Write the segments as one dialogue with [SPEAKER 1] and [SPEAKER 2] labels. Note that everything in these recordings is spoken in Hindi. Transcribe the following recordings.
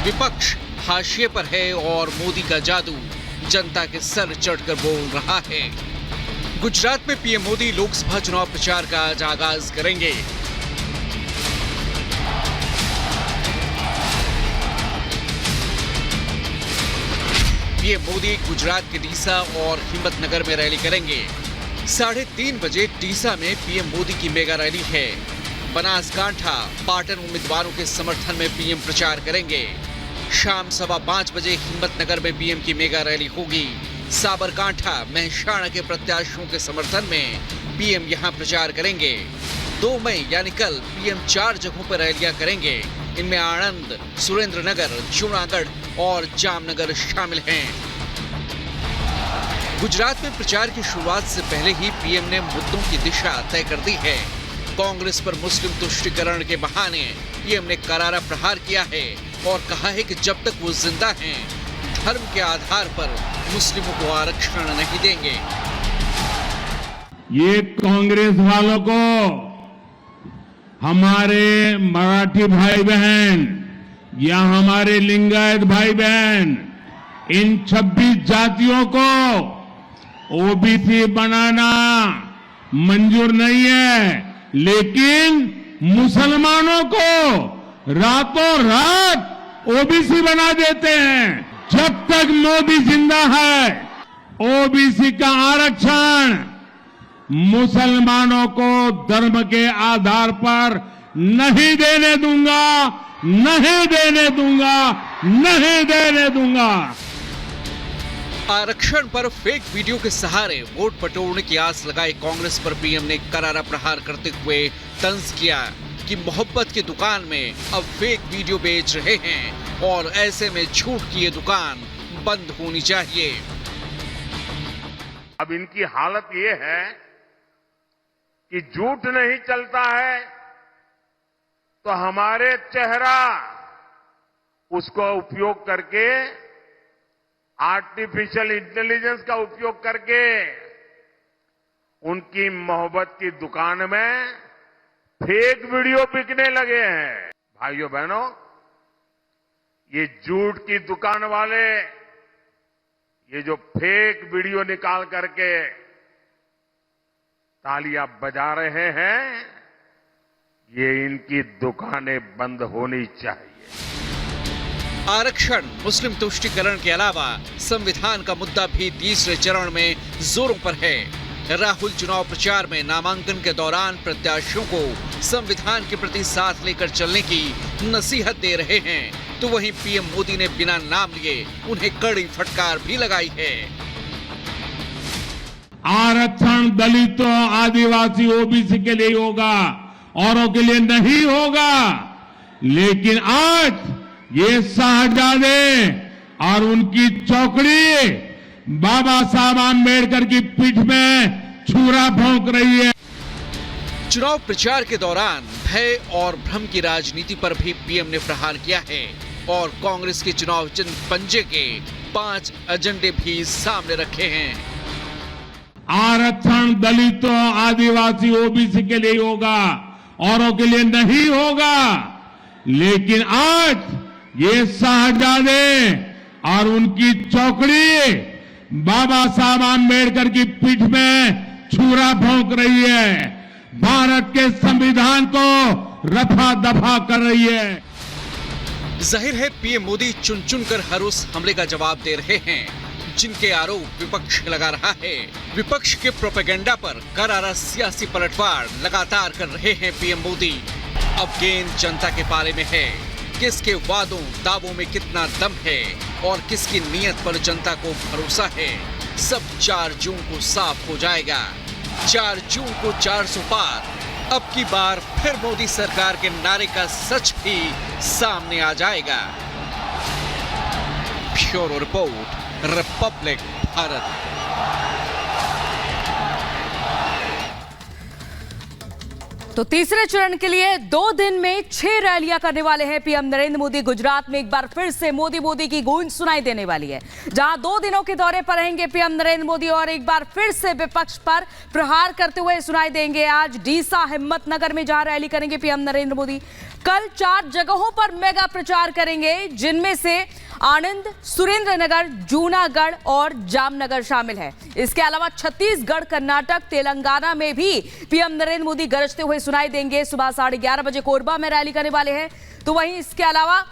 [SPEAKER 1] विपक्ष हाशिए पर है और मोदी का जादू जनता के सर चढ़कर बोल रहा है। गुजरात में पीएम मोदी लोकसभा चुनाव प्रचार का आज आगाज करेंगे। पीएम मोदी गुजरात के डीसा और हिम्मतनगर में रैली करेंगे। 3:30 बजे डीसा में पीएम मोदी की मेगा रैली है। बनासकांठा, पाटन उम्मीदवारों के समर्थन में पीएम प्रचार करेंगे। शाम 5:15 बजे हिम्मतनगर में पीएम की मेगा रैली होगी। साबरकांठा, महसाणा के प्रत्याशियों के समर्थन में पीएम यहां प्रचार करेंगे। 2 मई यानी कल पीएम 4 जगहों पर रैलियां करेंगे। इनमें आणंद, सुरेंद्रनगर, जूनागढ़ और जामनगर शामिल हैं। गुजरात में प्रचार की शुरुआत से पहले ही पीएम ने मुद्दों की दिशा तय कर दी है। कांग्रेस पर मुस्लिम तुष्टीकरण के बहाने पीएम ने करारा प्रहार किया है और कहा है कि जब तक वो जिंदा हैं, धर्म के आधार पर मुस्लिमों को आरक्षण नहीं देंगे।
[SPEAKER 2] ये कांग्रेस वालों को हमारे मराठी भाई बहन या हमारे लिंगायत भाई बहन, इन 26 जातियों को ओबीसी बनाना मंजूर नहीं है, लेकिन मुसलमानों को रातों रात ओबीसी बना देते हैं। जब तक मोदी जिंदा है, ओबीसी का आरक्षण मुसलमानों को धर्म के आधार पर नहीं देने दूंगा, नहीं देने दूंगा, नहीं देने दूंगा।
[SPEAKER 1] आरक्षण पर फेक वीडियो के सहारे वोट बटोरने की आस लगाई कांग्रेस पर पीएम ने करारा प्रहार करते हुए तंज किया कि मोहब्बत की दुकान में अब फेक वीडियो बेच रहे हैं और ऐसे में झूठ की ये दुकान बंद होनी चाहिए।
[SPEAKER 3] अब इनकी हालत ये है कि झूठ नहीं चलता है तो हमारे चेहरा उसको उपयोग करके, आर्टिफिशियल इंटेलिजेंस का उपयोग करके उनकी मोहब्बत की दुकान में फेक वीडियो बिकने लगे हैं। भाइयों बहनों, ये झूठ की दुकान वाले ये जो फेक वीडियो निकाल करके तालियां बजा रहे हैं, ये इनकी दुकानें बंद होनी चाहिए।
[SPEAKER 1] आरक्षण, मुस्लिम तुष्टीकरण के अलावा संविधान का मुद्दा भी तीसरे चरण में जोरों पर है। राहुल चुनाव प्रचार में नामांकन के दौरान प्रत्याशियों को संविधान के प्रति साथ लेकर चलने की नसीहत दे रहे हैं, तो वहीं पीएम मोदी ने बिना नाम लिए उन्हें कड़ी फटकार भी लगाई है।
[SPEAKER 2] आरक्षण दलितों, आदिवासी, ओबीसी के लिए होगा, औरों के लिए नहीं होगा। लेकिन आज ये शाहजादे और उनकी चौकड़ी बाबा साहब आंबेडकर की पीठ में छुरा भोंक रही है।
[SPEAKER 1] चुनाव प्रचार के दौरान भय और भ्रम की राजनीति पर भी पीएम ने प्रहार किया है और कांग्रेस के चुनाव चिन्ह पंजे के 5 एजेंडे भी सामने रखे हैं।
[SPEAKER 2] आरक्षण दलितों, आदिवासी, ओबीसी के लिए होगा, औरों के लिए नहीं होगा। लेकिन आज ये शाहजादे और उनकी चौकड़ी बाबा साहब आंबेडकर की पीठ में छुरा भोंक रही है, भारत के संविधान को रफा दफा कर रही है।
[SPEAKER 1] जाहिर है पीएम मोदी चुन चुनकर हर उस हमले का जवाब दे रहे हैं जिनके आरोप विपक्ष लगा रहा है। विपक्ष के प्रोपेगेंडा पर करारा सियासी पलटवार लगातार कर रहे हैं पीएम मोदी। अब गेंद जनता के पाले में है। किसके वादों, दावों में कितना दम है और किसकी नीयत पर जनता को भरोसा है, सब 4 जून को साफ हो जाएगा। 4 जून को 400 पार। अब की बार फिर मोदी सरकार के नारे का सच भी सामने आ जाएगा। Bureau report, Republic Bharat.
[SPEAKER 4] तो तीसरे चरण के लिए 2 दिन में 6 रैलियां करने वाले हैं पीएम नरेंद्र मोदी। गुजरात में एक बार फिर से मोदी मोदी की गूंज सुनाई देने वाली है, जहां 2 दिनों के दौरे पर रहेंगे पीएम नरेंद्र मोदी और एक बार फिर से विपक्ष पर प्रहार करते हुए सुनाई देंगे। आज डीसा हिम्मतनगर में जहां रैली करेंगे पीएम नरेंद्र मोदी, कल 4 जगहों पर मेगा प्रचार करेंगे, जिनमें से आनंद, सुरेंद्रनगर, जूनागढ़ और जामनगर शामिल है। इसके अलावा छत्तीसगढ़, कर्नाटक, तेलंगाना में भी पीएम नरेंद्र मोदी गरजते हुए सुनाई देंगे। सुबह 11:30 बजे कोरबा में रैली करने वाले हैं। तो वहीं इसके अलावा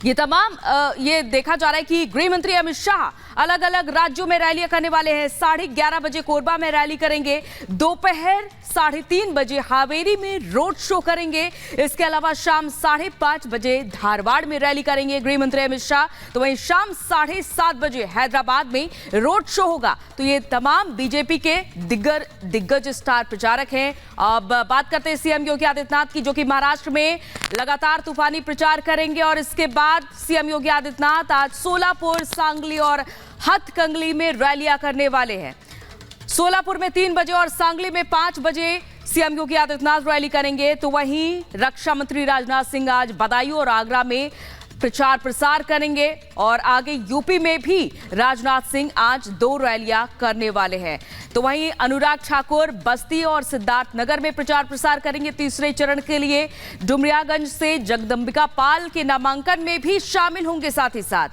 [SPEAKER 4] ये देखा जा रहा है कि गृह मंत्री अमित शाह अलग अलग राज्यों में रैलियां करने वाले हैं। 11:30 बजे कोरबा में रैली करेंगे, दोपहर 3:30 बजे हावेरी में रोड शो करेंगे। इसके अलावा शाम 5:30 बजे धारवाड़ में रैली करेंगे गृह मंत्री अमित शाह। तो वहीं शाम 7:30 बजे हैदराबाद में रोड शो होगा। तो ये तमाम बीजेपी के दिग्गज स्टार प्रचारक हैं। अब बात करते हैं सीएम योगी आदित्यनाथ की, जो कि महाराष्ट्र में लगातार तूफानी प्रचार करेंगे और इसके बाद सीएम योगी आदित्यनाथ आज सोलापुर, सांगली और हथकंगली में रैलियां करने वाले हैं। सोलापुर में 3 बजे और सांगली में 5 बजे सीएम योगी आदित्यनाथ रैली करेंगे। तो वहीं रक्षा मंत्री राजनाथ सिंह आज बदायूं और आगरा में प्रचार प्रसार करेंगे और आगे यूपी में भी राजनाथ सिंह आज 2 रैलियां करने वाले हैं। तो वहीं अनुराग ठाकुर बस्ती और सिद्धार्थनगर में प्रचार प्रसार करेंगे। तीसरे चरण के लिए डुमरियागंज से जगदंबिका पाल के नामांकन में भी शामिल होंगे। साथ ही साथ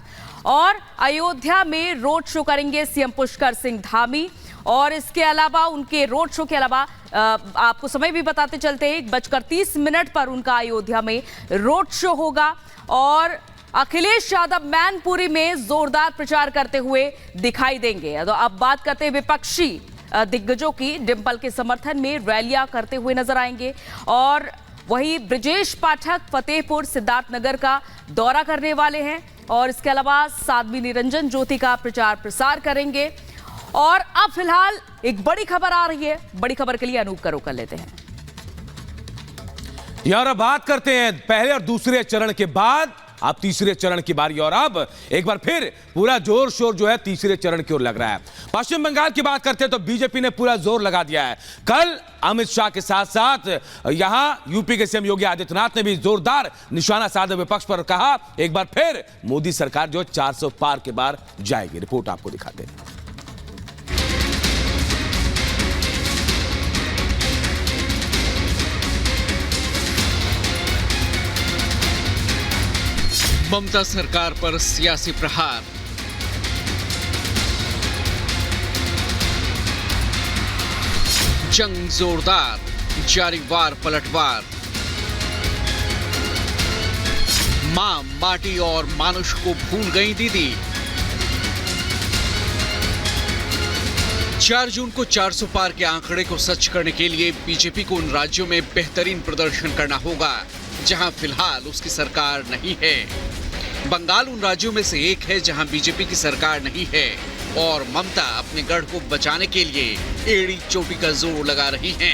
[SPEAKER 4] और अयोध्या में रोड शो करेंगे सीएम पुष्कर सिंह धामी। और इसके अलावा उनके रोड शो के अलावा आपको समय भी बताते चलते हैं, 1:30 पर उनका अयोध्या में रोड शो होगा। और अखिलेश यादव मैनपुरी में जोरदार प्रचार करते हुए दिखाई देंगे। तो अब बात करते हैं विपक्षी दिग्गजों की। डिंपल के समर्थन में रैलियां करते हुए नजर आएंगे। और वहीं ब्रजेश पाठक फतेहपुर, सिद्धार्थनगर का दौरा करने वाले हैं और इसके अलावा साध्वी निरंजन ज्योति का प्रचार प्रसार करेंगे। और अब फिलहाल एक बड़ी खबर आ रही है, बड़ी खबर के लिए अनूप का रुख कर लेते हैं।
[SPEAKER 5] यार अब बात करते हैं पहले और दूसरे चरण के बाद अब तीसरे चरण की बारी। और अब एक बार फिर पूरा जोर शोर जो है तीसरे चरण की ओर लग रहा है। पश्चिम बंगाल की बात करते हैं तो बीजेपी ने पूरा जोर लगा दिया है। कल अमित शाह के साथ साथ यहां यूपी के सीएम योगी आदित्यनाथ ने भी जोरदार निशाना साधा विपक्ष पर, कहा एक बार फिर मोदी सरकार जो 400 पार के बार जाएगी। रिपोर्ट आपको दिखाते हैं।
[SPEAKER 1] ममता सरकार पर सियासी प्रहार। जंग जोरदार, जारी वार पलटवार। मां, माटी और मानुष को भूल गई दीदी। 4 जून को 400 पार के आंकड़े को सच करने के लिए बीजेपी को उन राज्यों में बेहतरीन प्रदर्शन करना होगा जहां फिलहाल उसकी सरकार नहीं है। बंगाल उन राज्यों में से एक है जहां बीजेपी की सरकार नहीं है और ममता अपने गढ़ को बचाने के लिए एड़ी चोटी का जोर लगा रही हैं।